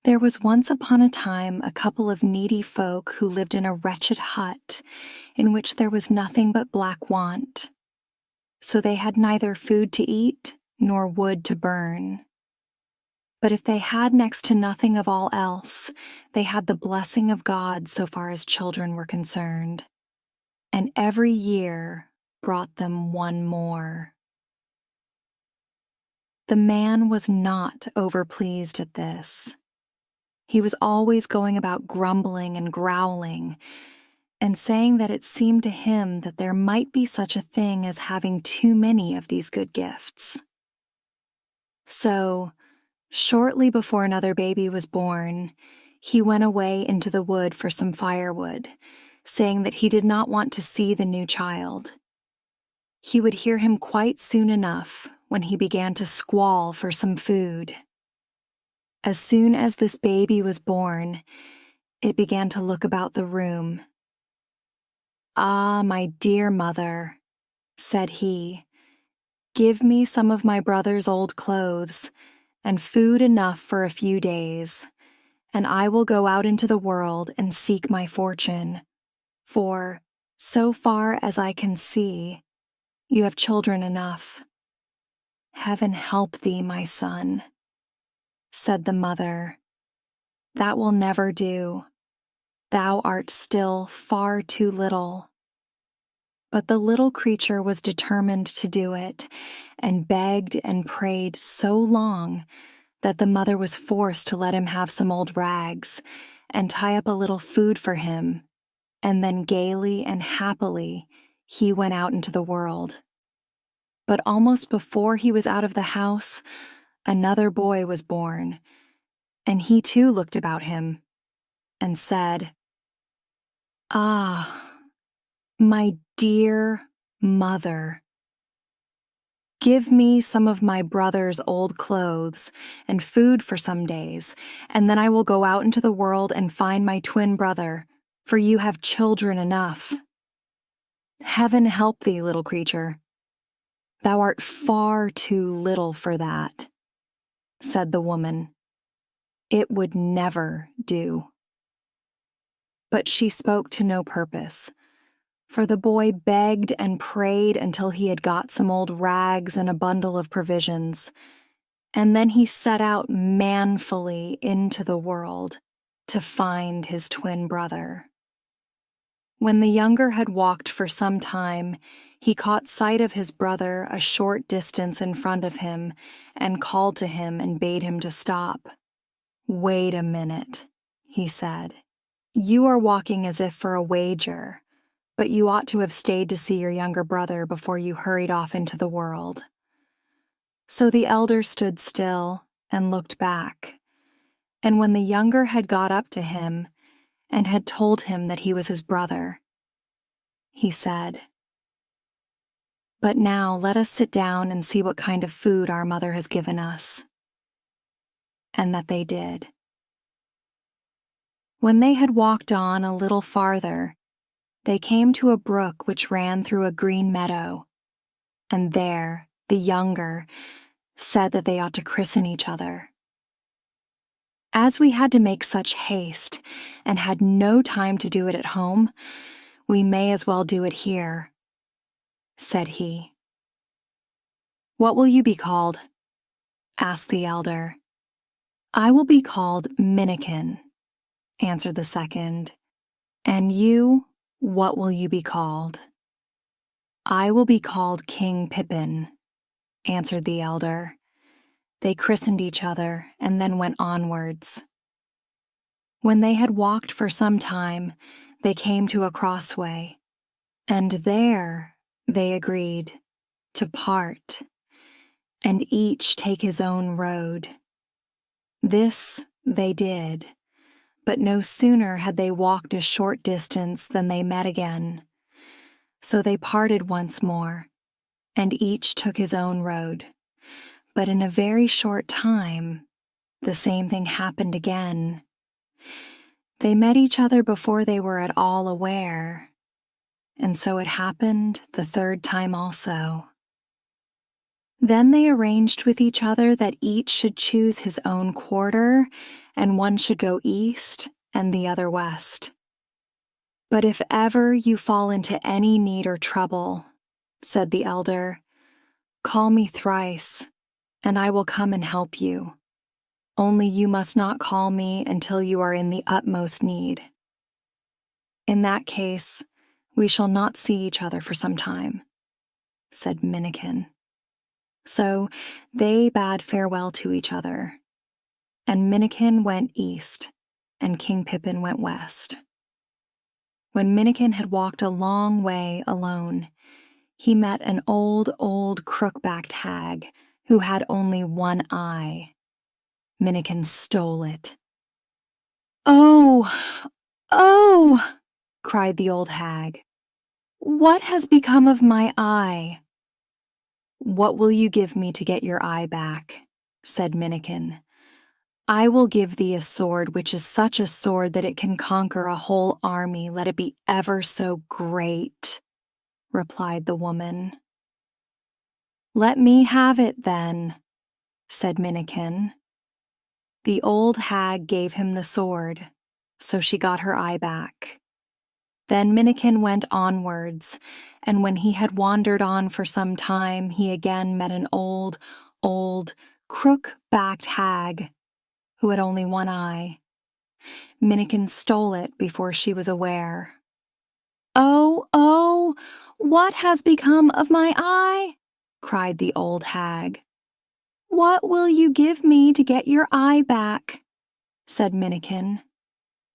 There was once upon a time a couple of needy folk who lived in a wretched hut in which there was nothing but black want. So they had neither food to eat nor wood to burn. But if they had next to nothing of all else, they had the blessing of God so far as children were concerned, and every year brought them one more. The man was not overpleased at this. He was always going about grumbling and growling, and saying that it seemed to him that there might be such a thing as having too many of these good gifts. So, shortly before another baby was born, he went away into the wood for some firewood, saying that he did not want to see the new child. He would hear him quite soon enough when he began to squall for some food. As soon as this baby was born, it began to look about the room. "Ah, my dear mother," said he, "give me some of my brother's old clothes, and food enough for a few days, and I will go out into the world and seek my fortune, for, so far as I can see, you have children enough." "Heaven help thee, my son," said the mother. "That will never do. Thou art still far too little." But the little creature was determined to do it, and begged and prayed so long that the mother was forced to let him have some old rags and tie up a little food for him, and then gaily and happily he went out into the world. But almost before he was out of the house, another boy was born, and he too looked about him and said, "Ah, my dear mother, give me some of my brother's old clothes and food for some days, and then I will go out into the world and find my twin brother, for you have children enough." "Heaven help thee, little creature. Thou art far too little for that," said the woman. "It would never do." But she spoke to no purpose, for the boy begged and prayed until he had got some old rags and a bundle of provisions, and then he set out manfully into the world to find his twin brother. When the younger had walked for some time, he caught sight of his brother a short distance in front of him and called to him and bade him to stop. "Wait a minute," he said. "You are walking as if for a wager, but you ought to have stayed to see your younger brother before you hurried off into the world." So the elder stood still and looked back, and when the younger had got up to him and had told him that he was his brother, he said, "But now let us sit down and see what kind of food our mother has given us." And that they did. When they had walked on a little farther, they came to a brook which ran through a green meadow, and there the younger said that they ought to christen each other. "As we had to make such haste and had no time to do it at home, we may as well do it here," said he. "What will you be called?" asked the elder. "I will be called Minnikin," answered the second. "And you, what will you be called?" "I will be called King Pippin," answered the elder. They christened each other and then went onwards. When they had walked for some time, they came to a crossway, and there they agreed to part, and each take his own road. This they did, but no sooner had they walked a short distance than they met again. So they parted once more, and each took his own road. But in a very short time, the same thing happened again. They met each other before they were at all aware, and so it happened the third time also. Then they arranged with each other that each should choose his own quarter and one should go east and the other west. But if ever you fall into any need or trouble, said the elder, call me thrice, and I will come and help you. Only you must not call me until you are in the utmost need. In that case, we shall not see each other for some time, said Minnikin. So they bade farewell to each other, and Minnikin went east, and King Pippin went west. When Minnikin had walked a long way alone, he met an old crook-backed hag who had only one eye. Minnikin stole it. "Oh, oh!" cried the old hag. "What has become of my eye?" "What will you give me to get your eye back?" said Minnikin. "I will give thee a sword which is such a sword that it can conquer a whole army, let it be ever so great," replied the woman. "Let me have it, then," said Minnikin. The old hag gave him the sword, so she got her eye back. Then Minnikin went onwards, and when he had wandered on for some time, he again met an old, crook-backed hag who had only one eye. Minnikin stole it before she was aware. "Oh, oh! What has become of my eye?" cried the old hag. "What will you give me to get your eye back?" said Minnikin.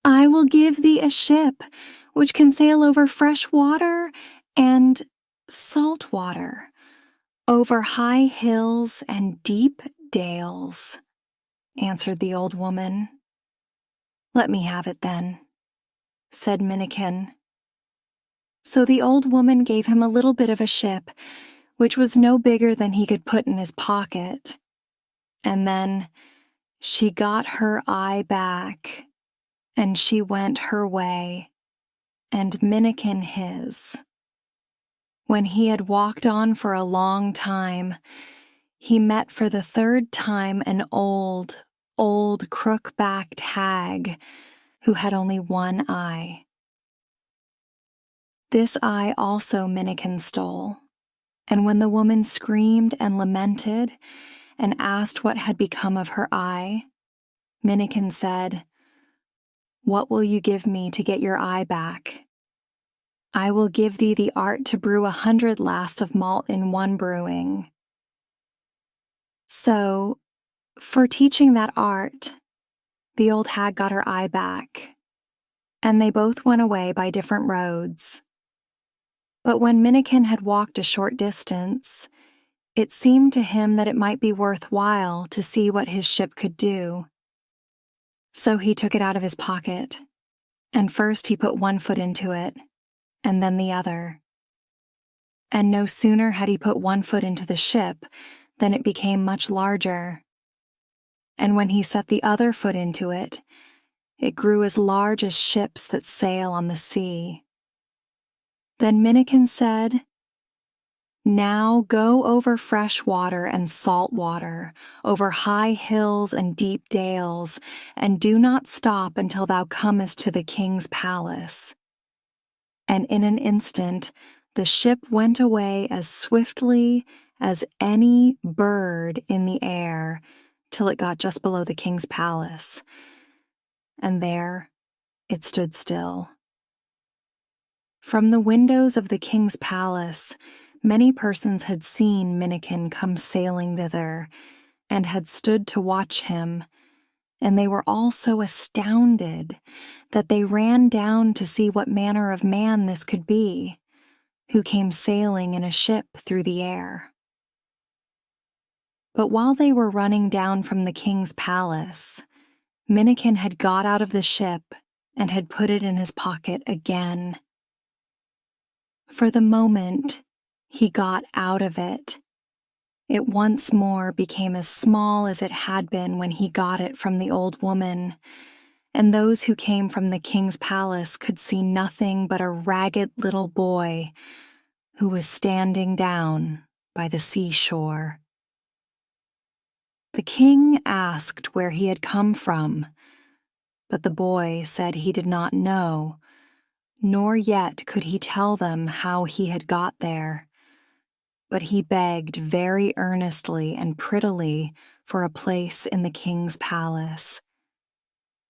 "I will give thee a ship which can sail over fresh water and salt water, over high hills and deep dales," answered the old woman. "Let me have it, then," said Minnikin. So the old woman gave him a little bit of a ship, which was no bigger than he could put in his pocket. And then she got her eye back, and she went her way, and Minnikin his. When he had walked on for a long time, he met for the third time an old crook-backed hag who had only one eye. This eye also Minnikin stole, and when the woman screamed and lamented and asked what had become of her eye, Minnikin said, "What will you give me to get your eye back?" "I will give thee the art to brew 100 lasts of malt in one brewing." So, for teaching that art, the old hag got her eye back, and they both went away by different roads. But when Minnikin had walked a short distance, it seemed to him that it might be worthwhile to see what his ship could do. So he took it out of his pocket, and first he put one foot into it, and then the other. And no sooner had he put one foot into the ship than it became much larger. And when he set the other foot into it, it grew as large as ships that sail on the sea. Then Minnikin said, "Now go over fresh water and salt water, over high hills and deep dales, and do not stop until thou comest to the king's palace." And in an instant the ship went away as swiftly as any bird in the air till it got just below the king's palace, and there it stood still. From the windows of the king's palace, many persons had seen Minnikin come sailing thither, and had stood to watch him, and they were all so astounded that they ran down to see what manner of man this could be, who came sailing in a ship through the air. But while they were running down from the king's palace, Minnikin had got out of the ship and had put it in his pocket again. For the moment he got out of it, it once more became as small as it had been when he got it from the old woman, and those who came from the king's palace could see nothing but a ragged little boy who was standing down by the seashore. The king asked where he had come from, But the boy said he did not know, nor yet could he tell them how he had got there. But he begged very earnestly and prettily for a place in the king's palace.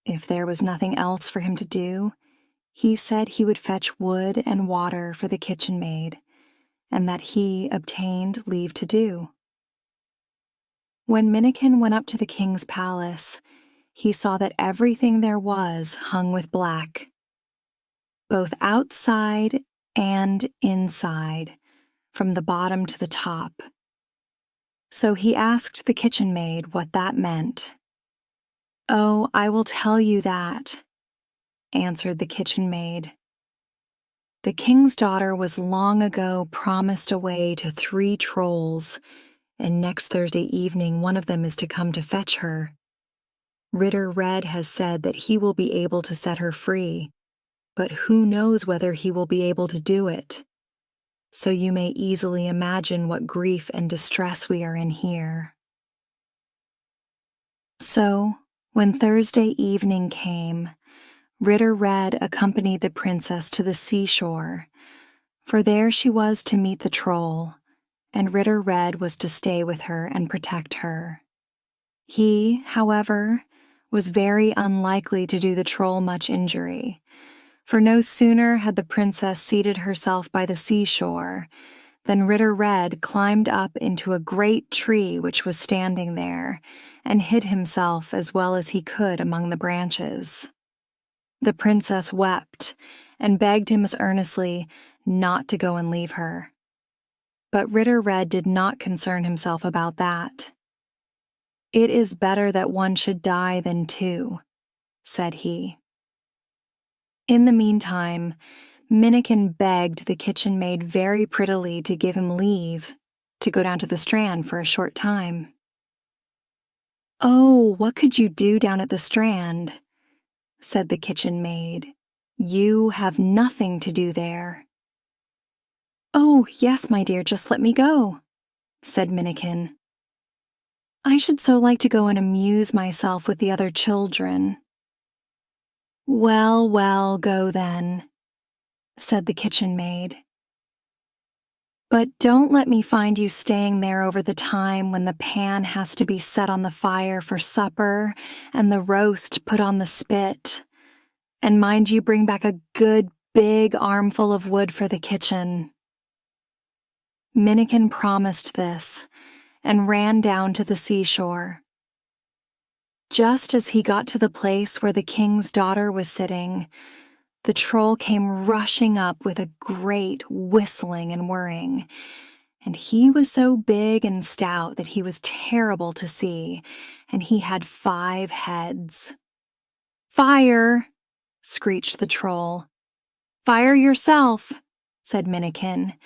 If there was nothing else for him to do, he said he would fetch wood and water for the kitchen maid, and that he obtained leave to do. When Minnikin went up to the king's palace, he saw that everything there was hung with black, both outside and inside, from the bottom to the top. So he asked the kitchen maid what that meant. "Oh, I will tell you that," answered the kitchen maid. "The king's daughter was long ago promised away to 3 trolls, and next Thursday evening one of them is to come to fetch her. Ritter Red has said that he will be able to set her free, but who knows whether he will be able to do it. So you may easily imagine what grief and distress we are in here." So, when Thursday evening came, Ritter Red accompanied the princess to the seashore, for there she was to meet the troll, and Ritter Red was to stay with her and protect her. He, however, was very unlikely to do the troll much injury, for no sooner had the princess seated herself by the seashore than Ritter Red climbed up into a great tree which was standing there and hid himself as well as he could among the branches. The princess wept and begged him as earnestly not to go and leave her. But Ritter Red did not concern himself about that. "It is better that one should die than 2, said he. In the meantime, Minnikin begged the kitchen maid very prettily to give him leave to go down to the strand for a short time. "Oh, what could you do down at the strand?" said the kitchen maid. "You have nothing to do there." "Oh, yes, my dear, just let me go," said Minnikin. "I should so like to go and amuse myself with the other children." "Well, well, go then," said the kitchen maid. "But don't let me find you staying there over the time when the pan has to be set on the fire for supper and the roast put on the spit. And mind you bring back a good big armful of wood for the kitchen." Minnikin promised this and ran down to the seashore. Just as he got to the place where the king's daughter was sitting, the troll came rushing up with a great whistling and whirring, and he was so big and stout that he was terrible to see, and he had 5 heads. "Fire!" screeched the troll. "Fire yourself," said Minnikin.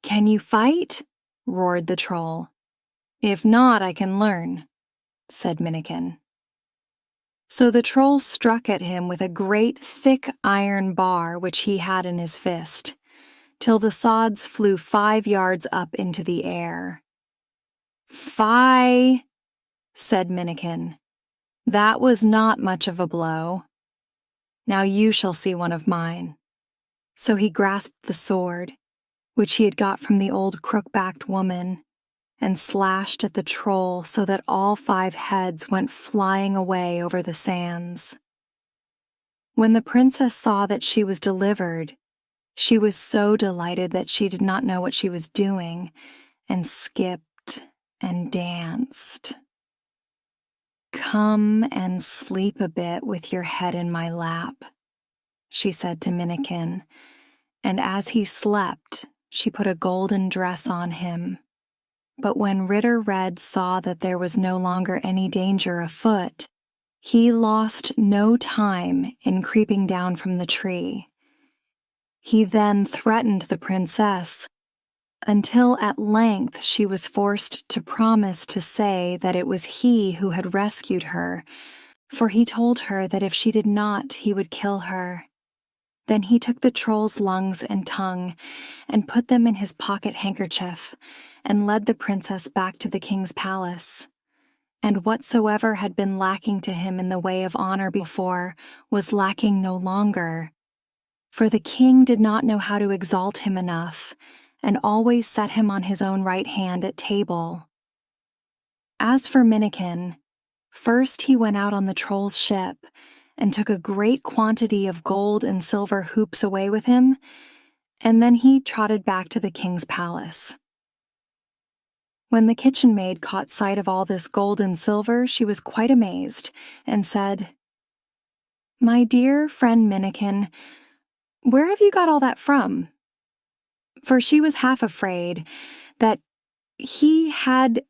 "Can you fight?" roared the troll. "If not, I can learn," said Minnikin. So the troll struck at him with a great thick iron bar which he had in his fist, till the sods flew 5 yards up into the air. "Fie!" said Minnikin. "That was not much of a blow. Now you shall see one of mine." So he grasped the sword, which he had got from the old crook-backed woman, and slashed at the troll so that all 5 heads went flying away over the sands. When the princess saw that she was delivered, she was so delighted that she did not know what she was doing, and skipped and danced. "Come and sleep a bit with your head in my lap," she said to Minnikin, and as he slept, she put a golden dress on him. But when Ritter Red saw that there was no longer any danger afoot, he lost no time in creeping down from the tree. He then threatened the princess, until at length she was forced to promise to say that it was he who had rescued her, for he told her that if she did not, he would kill her. Then he took the troll's lungs and tongue and put them in his pocket handkerchief and led the princess back to the king's palace. and whatsoever had been lacking to him in the way of honor before was lacking no longer. For the king did not know how to exalt him enough, and always set him on his own right hand at table. As for Minnikin, first he went out on the troll's ship, and took a great quantity of gold and silver hoops away with him, and then he trotted back to the king's palace. When the kitchen maid caught sight of all this gold and silver, she was quite amazed, and said, "My dear friend Minnikin, where have you got all that from?" For she was half afraid that he had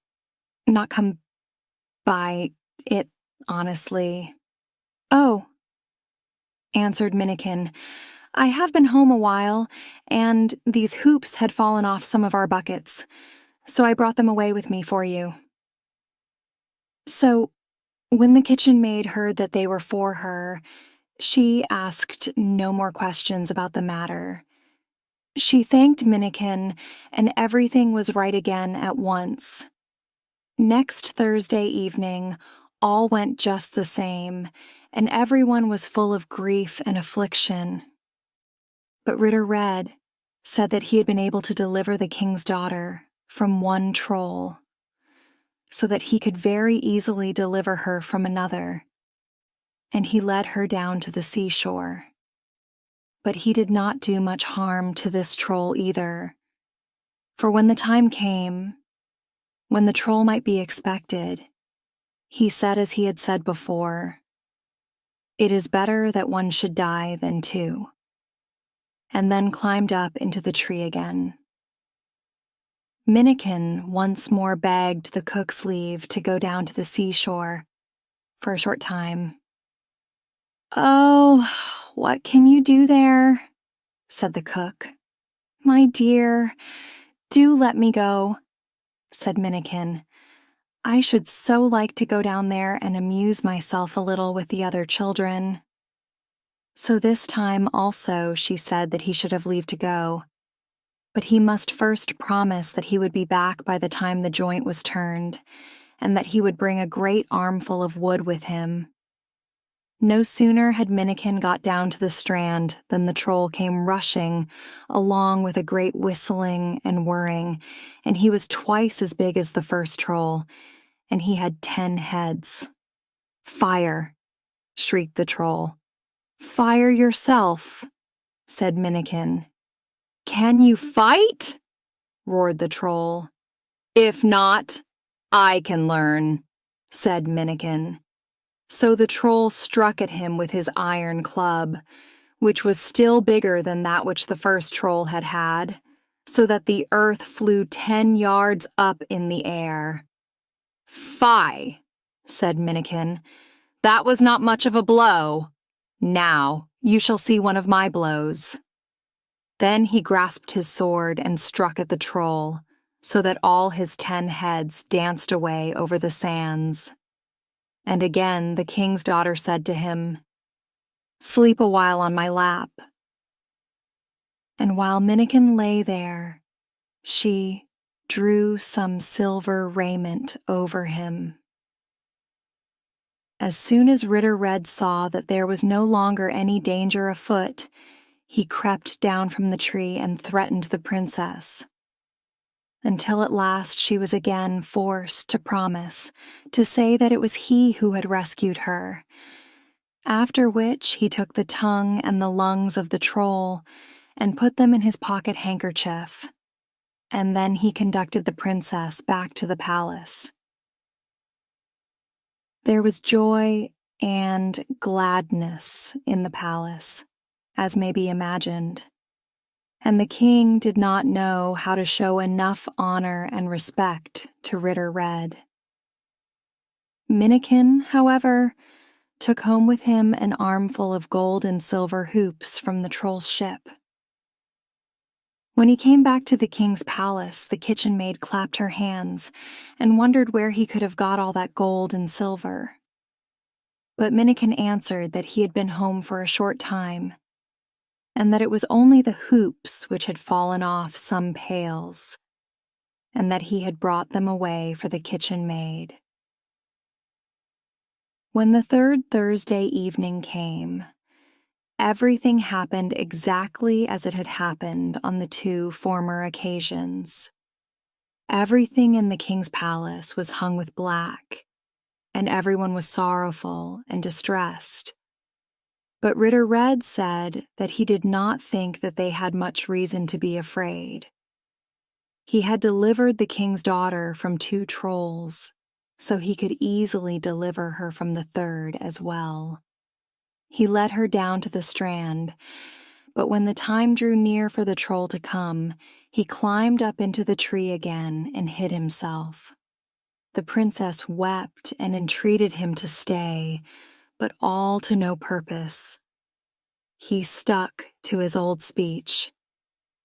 not come by it honestly. "Oh," answered Minnikin, "I have been home a while, and these hoops had fallen off some of our buckets, so I brought them away with me for you." So, when the kitchen maid heard that they were for her, she asked no more questions about the matter. She thanked Minnikin, and everything was right again at once. Next Thursday evening, all went just the same, and everyone was full of grief and affliction. But Ritter Red said that he had been able to deliver the king's daughter from one troll, so that he could very easily deliver her from another, and he led her down to the seashore. But he did not do much harm to this troll either, for when the time came, when the troll might be expected, he said as he had said before, "It is better that one should die than two," and then climbed up into the tree again. Minnikin once more begged the cook's leave to go down to the seashore for a short time. "Oh, what can you do there?" said the cook. "My dear, do let me go," said Minnikin. "I should so like to go down there and amuse myself a little with the other children." So this time also she said that he should have leave to go, but he must first promise that he would be back by the time the joint was turned, and that he would bring a great armful of wood with him. No sooner had Minnikin got down to the strand than the troll came rushing along with a great whistling and whirring, and he was twice as big as the first troll, and he had 10 heads. "Fire!" shrieked the troll. "Fire yourself," said Minnikin. "Can you fight?" roared the troll. "If not, I can learn," said Minnikin. So the troll struck at him with his iron club, which was still bigger than that which the first troll had had, so that the earth flew 10 yards up in the air. "Fie," said Minnikin. "That was not much of a blow. Now you shall see one of my blows." Then he grasped his sword and struck at the troll, so that all his 10 heads danced away over the sands. And again the king's daughter said to him, "Sleep a while on my lap." And while Minnikin lay there, she drew some silver raiment over him. As soon as Ritter Red saw that there was no longer any danger afoot, he crept down from the tree and threatened the princess, until at last she was again forced to promise to say that it was he who had rescued her, after which he took the tongue and the lungs of the troll and put them in his pocket handkerchief, and then he conducted the princess back to the palace. There was joy and gladness in the palace, as may be imagined, and the king did not know how to show enough honor and respect to Ritter Red. Minnikin, however, took home with him an armful of gold and silver hoops from the troll's ship. When he came back to the king's palace, the kitchen maid clapped her hands and wondered where he could have got all that gold and silver. But Minnikin answered that he had been home for a short time, and that it was only the hoops which had fallen off some pails, and that he had brought them away for the kitchen maid. When the third Thursday evening came, everything happened exactly as it had happened on the two former occasions. Everything in the king's palace was hung with black, and everyone was sorrowful and distressed. But Ritter Red said that he did not think that they had much reason to be afraid. He had delivered the king's daughter from two trolls, so he could easily deliver her from the third as well. He led her down to the strand, but when the time drew near for the troll to come, he climbed up into the tree again and hid himself. The princess wept and entreated him to stay, but all to no purpose. He stuck to his old speech.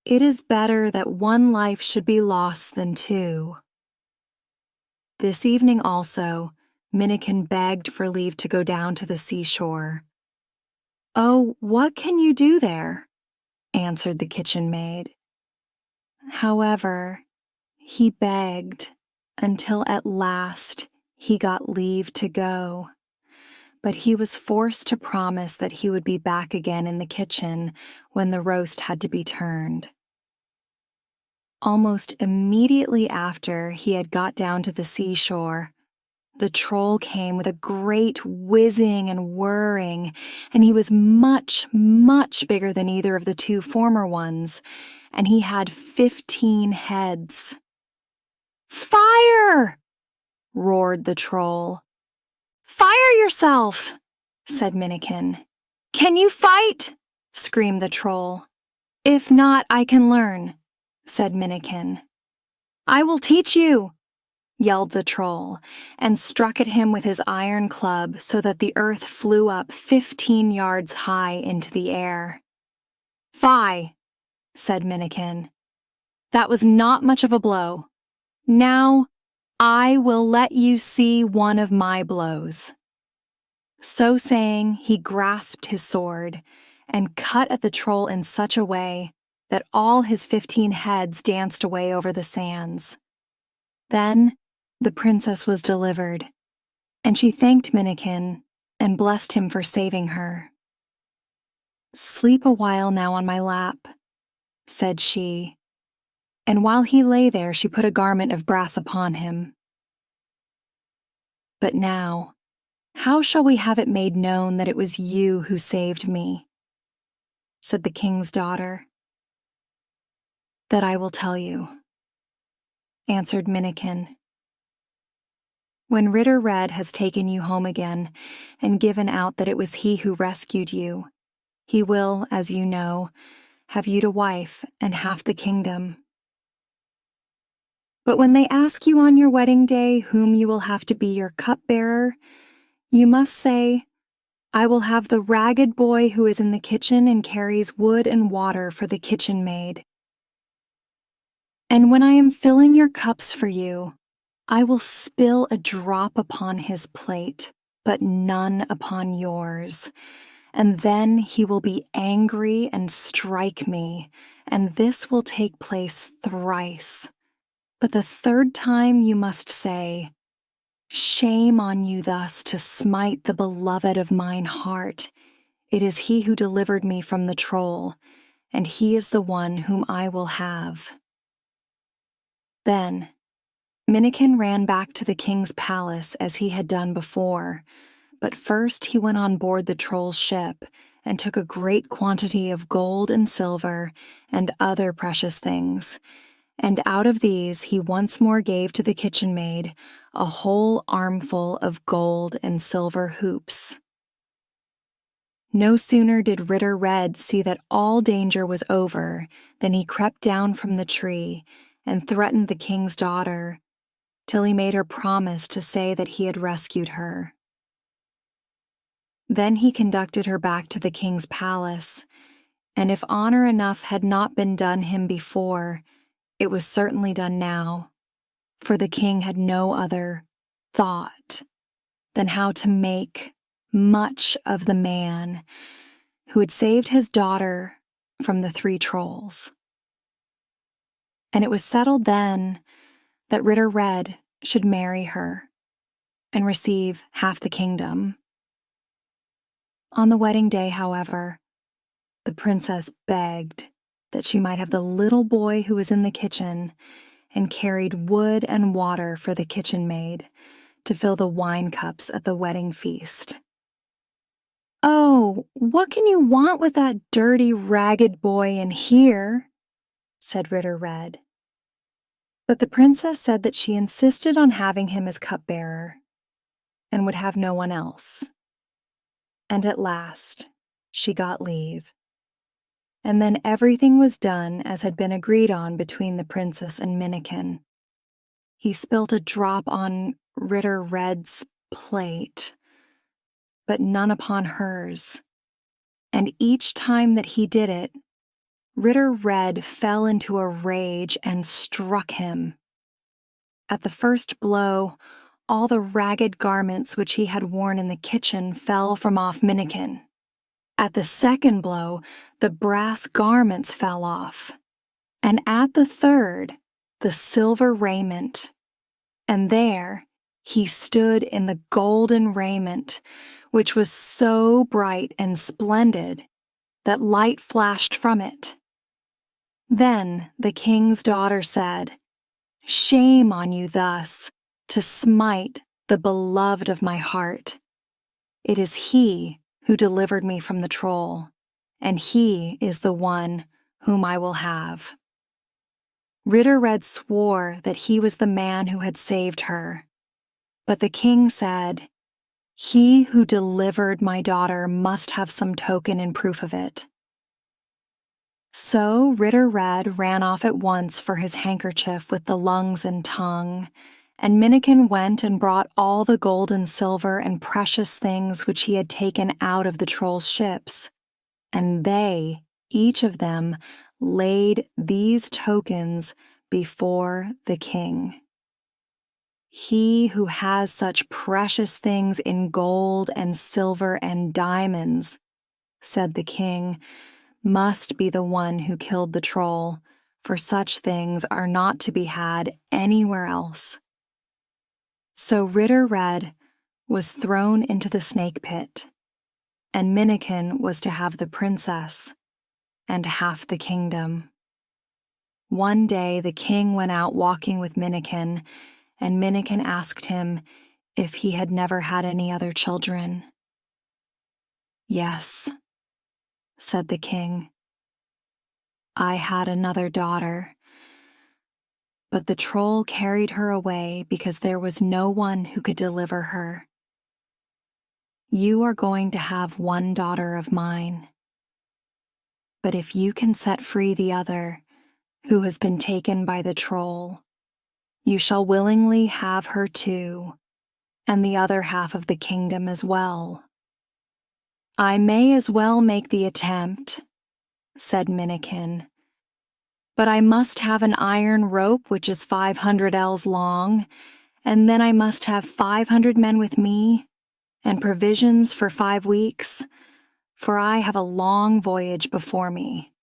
It is better that one life should be lost than two. This evening also, Minnikin begged for leave to go down to the seashore. "Oh, what can you do there?" answered the kitchen maid. However, he begged until at last he got leave to go. But he was forced to promise that he would be back again in the kitchen when the roast had to be turned. Almost immediately after he had got down to the seashore, the troll came with a great whizzing and whirring, and he was much, much bigger than either of the two former ones, and he had 15 heads. "Fire!" roared the troll. "Fire yourself!" said Minnikin. "Can you fight?" screamed the troll. "If not, I can learn," said Minnikin. "I will teach you," yelled the troll, and struck at him with his iron club so that the earth flew up 15 yards high into the air. "Fie," said Minnikin. "That was not much of a blow. Now I will let you see one of my blows." So saying, he grasped his sword and cut at the troll in such a way that all his 15 heads danced away over the sands. Then the princess was delivered, and she thanked Minnikin and blessed him for saving her. "Sleep a while now on my lap," said she, and while he lay there she put a garment of brass upon him. "But now, how shall we have it made known that it was you who saved me?" said the king's daughter. "That I will tell you," answered Minnikin. "When Ritter Red has taken you home again and given out that it was he who rescued you, he will, as you know, have you to wife and half the kingdom. But when they ask you on your wedding day whom you will have to be your cupbearer, you must say, 'I will have the ragged boy who is in the kitchen and carries wood and water for the kitchen maid. And when I am filling your cups for you, I will spill a drop upon his plate, but none upon yours. And then he will be angry and strike me, and this will take place thrice. But the third time you must say, Shame on you thus to smite the beloved of mine heart. It is he who delivered me from the troll, and he is the one whom I will have." Then Minnikin ran back to the king's palace as he had done before, but first he went on board the troll's ship and took a great quantity of gold and silver and other precious things, and out of these he once more gave to the kitchen maid a whole armful of gold and silver hoops. No sooner did Ritter Red see that all danger was over than he crept down from the tree and threatened the king's daughter, till he made her promise to say that he had rescued her. Then he conducted her back to the king's palace, and if honor enough had not been done him before, it was certainly done now, for the king had no other thought than how to make much of the man who had saved his daughter from the 3 trolls. And it was settled then that Ritter Red should marry her and receive half the kingdom. On the wedding day, however, the princess begged that she might have the little boy who was in the kitchen and carried wood and water for the kitchen maid to fill the wine cups at the wedding feast. "Oh, what can you want with that dirty, ragged boy in here?" said Ritter Red. But the princess said that she insisted on having him as cupbearer and would have no one else. And at last, she got leave. And then everything was done as had been agreed on between the princess and Minnikin. He spilt a drop on Ritter Red's plate, but none upon hers. And each time that he did it, Ritter Red fell into a rage and struck him. At the first blow, all the ragged garments which he had worn in the kitchen fell from off Minnikin. At the second blow, the brass garments fell off. And at the third, the silver raiment. And there he stood in the golden raiment, which was so bright and splendid that light flashed from it. Then the king's daughter said, "Shame on you thus, to smite the beloved of my heart. It is he who delivered me from the troll, and he is the one whom I will have." Ritter Red swore that he was the man who had saved her, but the king said, "He who delivered my daughter must have some token in proof of it." So Ritter Red ran off at once for his handkerchief with the lungs and tongue, and Minnikin went and brought all the gold and silver and precious things which he had taken out of the troll's ships, and they, each of them, laid these tokens before the king. "He who has such precious things in gold and silver and diamonds," said the king, "must be the one who killed the troll, for such things are not to be had anywhere else." So Ritter Red was thrown into the snake pit, and Minnikin was to have the princess and half the kingdom. One day the king went out walking with Minnikin, and Minnikin asked him if he had never had any other children. "Yes," said the king. "I had another daughter, but the troll carried her away because there was no one who could deliver her. You are going to have one daughter of mine, but if you can set free the other, who has been taken by the troll, you shall willingly have her too, and the other half of the kingdom as well." "I may as well make the attempt," said Minnikin, "but I must have an iron rope which is 500 ells long, and then I must have 500 men with me, and provisions for 5 weeks, for I have a long voyage before me."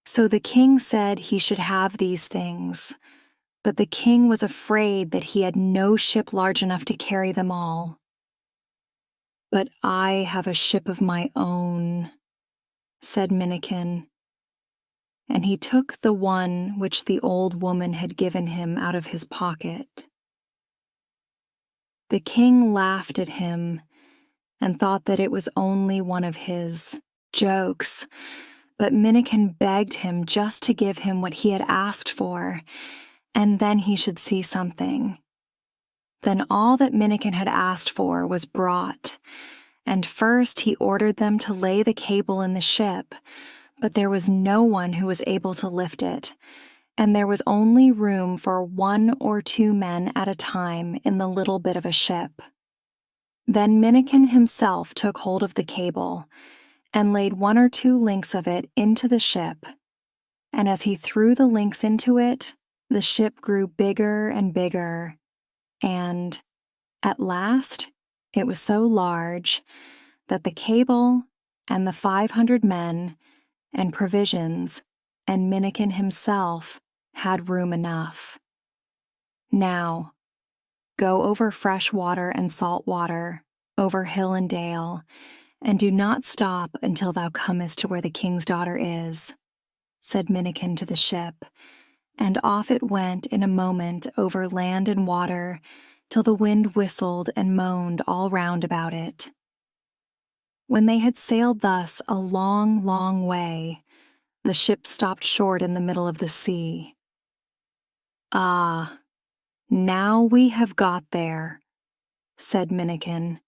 So the king said he should have these things, but the king was afraid that he had no ship large enough to carry them all. "But I have a ship of my own," said Minnikin, and he took the one which the old woman had given him out of his pocket. The king laughed at him and thought that it was only one of his jokes, but Minnikin begged him just to give him what he had asked for, and then he should see something. Then all that Minnikin had asked for was brought, and first he ordered them to lay the cable in the ship, but there was no one who was able to lift it, and there was only room for 1 or 2 men at a time in the little bit of a ship. Then Minnikin himself took hold of the cable and laid 1 or 2 links of it into the ship, and as he threw the links into it, the ship grew bigger and bigger, and at last it was so large that the cable and the 500 men and provisions and Minnikin himself had room enough. "Now, go over fresh water and salt water, over hill and dale, "And do not stop until thou comest to where the king's daughter is," said Minnikin to the ship, and off it went in a moment over land and water, till the wind whistled and moaned all round about it. When they had sailed thus a long, long way, the ship stopped short in the middle of the sea. "Ah, now we have got there," said Minnikin.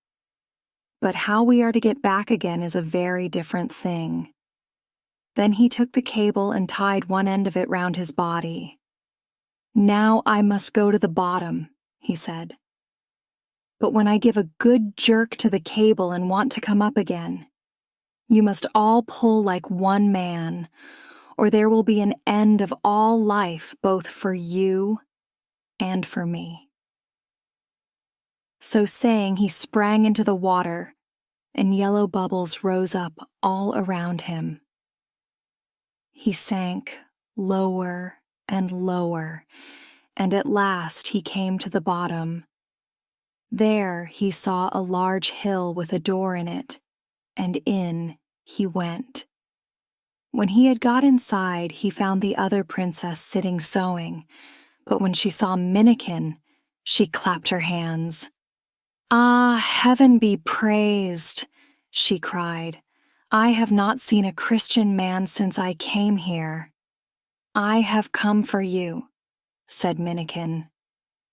"But how we are to get back again is a very different thing." Then he took the cable and tied one end of it round his body. "Now I must go to the bottom," he said. "But when I give a good jerk to the cable and want to come up again, you must all pull like one man, or there will be an end of all life both for you and for me." So saying, he sprang into the water, and yellow bubbles rose up all around him. He sank lower and lower, and at last he came to the bottom. There he saw a large hill with a door in it, and in he went. When he had got inside, he found the other princess sitting sewing, but when she saw Minnikin, she clapped her hands. "Ah, heaven be praised!" she cried. "I have not seen a Christian man since I came here." "I have come for you," said Minnikin.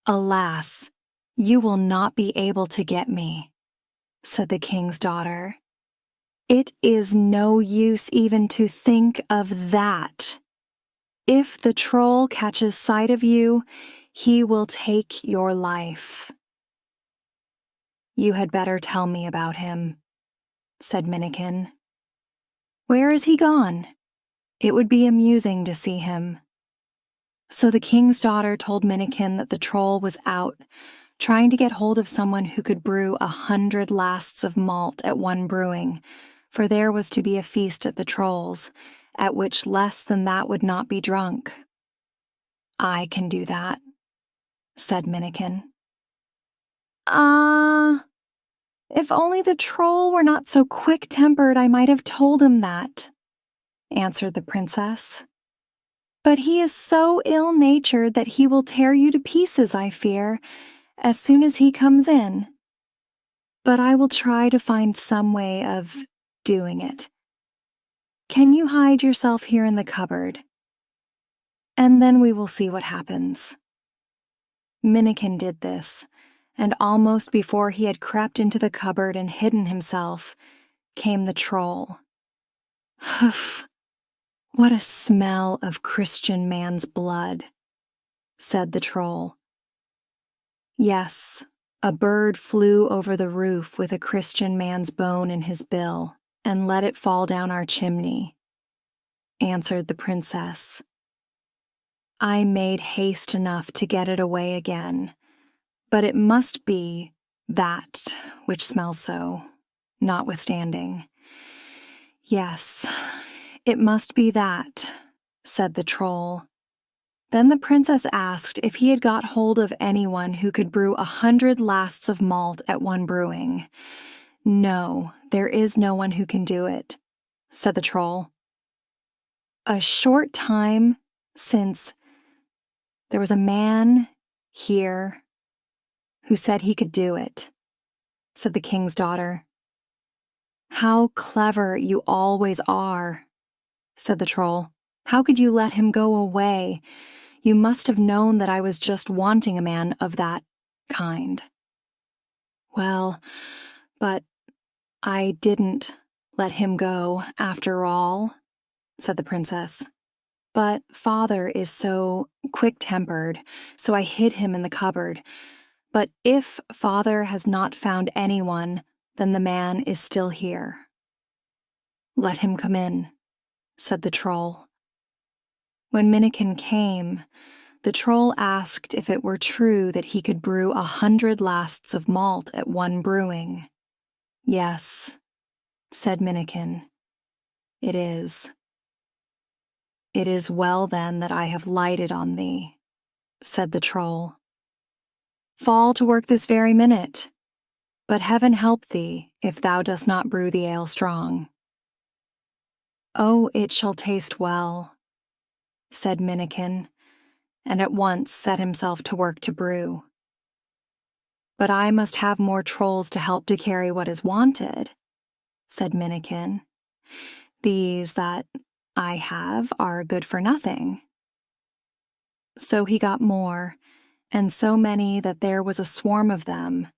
"Alas, you will not be able to get me," said the king's daughter. "It is no use even to think of that. If the troll catches sight of you, he will take your life." "You had better tell me about him," said Minnikin. "Where is he gone? It would be amusing to see him." So the king's daughter told Minnikin that the troll was out, trying to get hold of someone who could brew 100 lasts of malt at one brewing, for there was to be a feast at the troll's, at which less than that would not be drunk. "I can do that," said Minnikin. "Ah, if only the troll were not so quick-tempered, I might have told him that," answered the princess. "But he is so ill-natured that he will tear you to pieces, I fear, as soon as he comes in. But I will try to find some way of doing it. Can you hide yourself here in the cupboard? And then we will see what happens." Minnikin did this, and almost before he had crept into the cupboard and hidden himself, came the troll. "Huff! What a smell of Christian man's blood," said the troll. "Yes, a bird flew over the roof with a Christian man's bone in his bill and let it fall down our chimney," answered the princess. "I made haste enough to get it away again, but it must be that which smells so, notwithstanding." "Yes, it must be that," said the troll. Then the princess asked if he had got hold of anyone who could brew 100 lasts of malt at one brewing. "No, there is no one who can do it," said the troll. "A short time since there was a man here who said he could do it," said the king's daughter. "How clever you always are," said the troll. "How could you let him go away? You must have known that I was just wanting a man of that kind." "Well, but I didn't let him go after all," said the princess. "But father is so quick-tempered, so I hid him in the cupboard. But if father has not found anyone, then the man is still here." "Let him come in," said the troll. When Minnikin came, the troll asked if it were true that he could brew 100 lasts of malt at one brewing. "Yes," said Minnikin, "it is." "It is well then that I have lighted on thee," said the troll. "Fall to work this very minute, but heaven help thee if thou dost not brew the ale strong." "Oh, it shall taste well," said Minnikin, and at once set himself to work to brew. "But I must have more trolls to help to carry what is wanted," said Minnikin. "These that I have are good for nothing." So he got more, and so many that there was a swarm of them,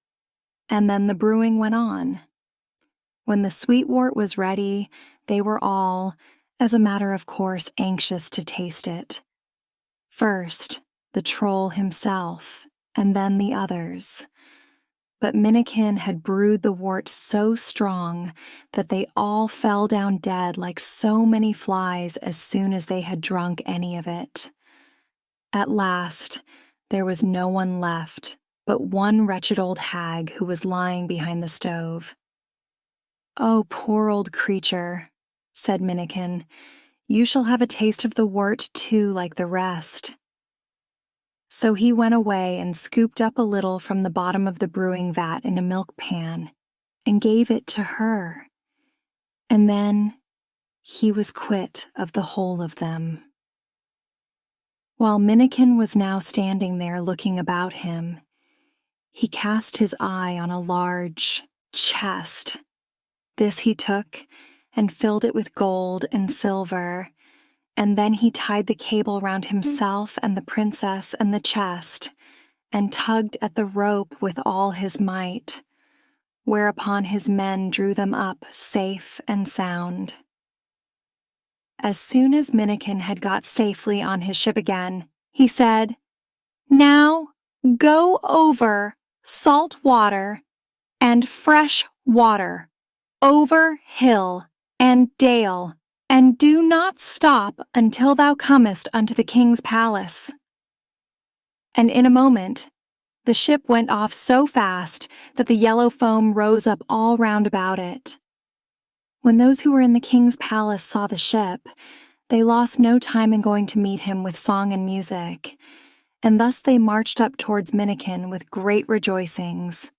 and then the brewing went on. When the sweet wort was ready, they were all, as a matter of course, anxious to taste it. First, the troll himself, and then the others. But Minnikin had brewed the wort so strong that they all fell down dead like so many flies as soon as they had drunk any of it. At last, there was no one left but one wretched old hag who was lying behind the stove. "Oh, poor old creature," said Minnikin, "you shall have a taste of the wort too, like the rest." So he went away and scooped up a little from the bottom of the brewing vat in a milk pan and gave it to her. And then he was quit of the whole of them. While Minnikin was now standing there looking about him, he cast his eye on a large chest. This he took and filled it with gold and silver, and then he tied the cable round himself and the princess and the chest, and tugged at the rope with all his might, whereupon his men drew them up safe and sound. As soon as Minnikin had got safely on his ship again, he said, "Now go over salt water and fresh water, over hill and dale, and do not stop until thou comest unto the king's palace." And in a moment, the ship went off so fast that the yellow foam rose up all round about it. When those who were in the king's palace saw the ship, they lost no time in going to meet him with song and music, and thus they marched up towards Minnikin with great rejoicings.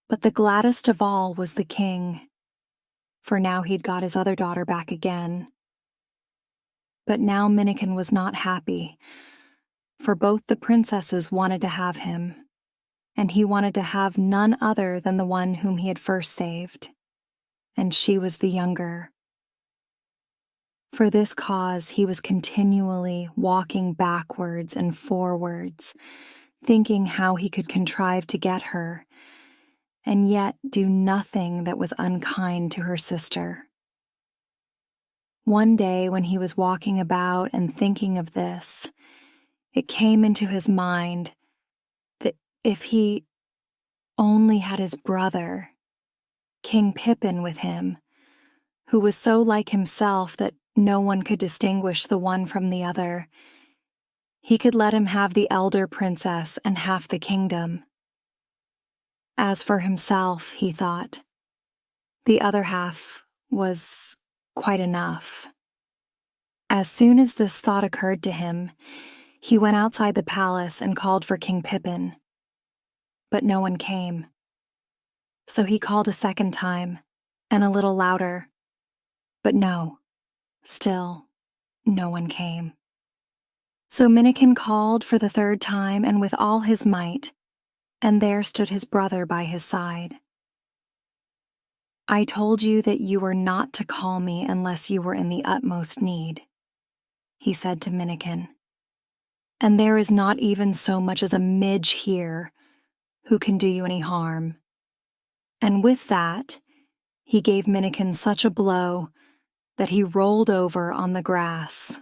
But the gladdest of all was the king, for now he'd got his other daughter back again. But now Minnikin was not happy, for both the princesses wanted to have him, and he wanted to have none other than the one whom he had first saved, and she was the younger. For this cause he was continually walking backwards and forwards, thinking how he could contrive to get her, and yet do nothing that was unkind to her sister. One day when he was walking about and thinking of this, it came into his mind that if he only had his brother, King Pippin, with him, who was so like himself that no one could distinguish the one from the other, he could let him have the elder princess and half the kingdom. As for himself, he thought, the other half was quite enough. As soon as this thought occurred to him, he went outside the palace and called for King Pippin. But no one came. So he called a second time, and a little louder. But no, still no one came. So Minnikin called for the third time and with all his might, and there stood his brother by his side. "I told you that you were not to call me unless you were in the utmost need," he said to Minnikin. "And there is not even so much as a midge here who can do you any harm." And with that, he gave Minnikin such a blow that he rolled over on the grass.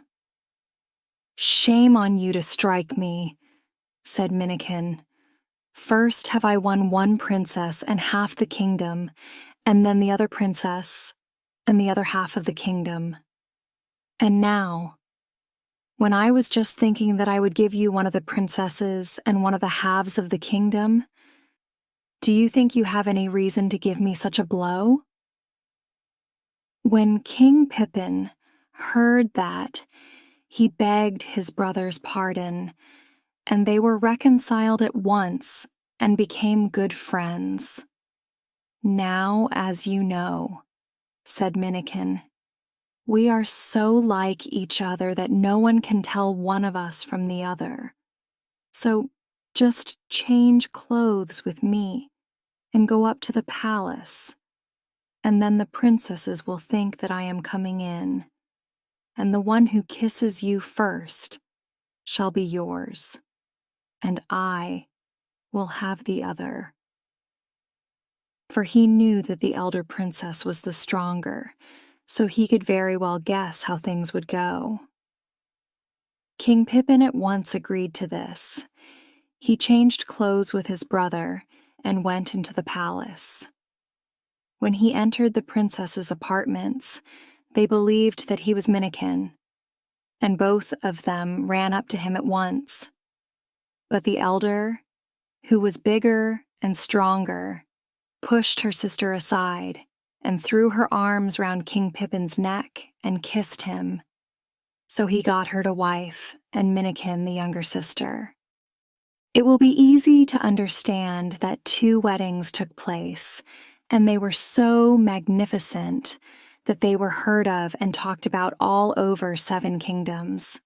"Shame on you to strike me," said Minnikin. "First have I won one princess and half the kingdom, and then the other princess and the other half of the kingdom. And now, when I was just thinking that I would give you one of the princesses and one of the halves of the kingdom, do you think you have any reason to give me such a blow?" When King Pippin heard that, he begged his brother's pardon, and they were reconciled at once and became good friends. "Now, as you know," said Minnikin, "we are so like each other that no one can tell one of us from the other. So just change clothes with me and go up to the palace, and then the princesses will think that I am coming in, and the one who kisses you first shall be yours, and I will have the other." For he knew that the elder princess was the stronger, so he could very well guess how things would go. King Pippin at once agreed to this. He changed clothes with his brother and went into the palace. When he entered the princess's apartments, they believed that he was Minnikin, and both of them ran up to him at once. But the elder, who was bigger and stronger, pushed her sister aside and threw her arms round King Pippin's neck and kissed him. So he got her to wife, and Minnikin the younger sister. It will be easy to understand that 2 weddings took place, and they were so magnificent that they were heard of and talked about all over 7 kingdoms.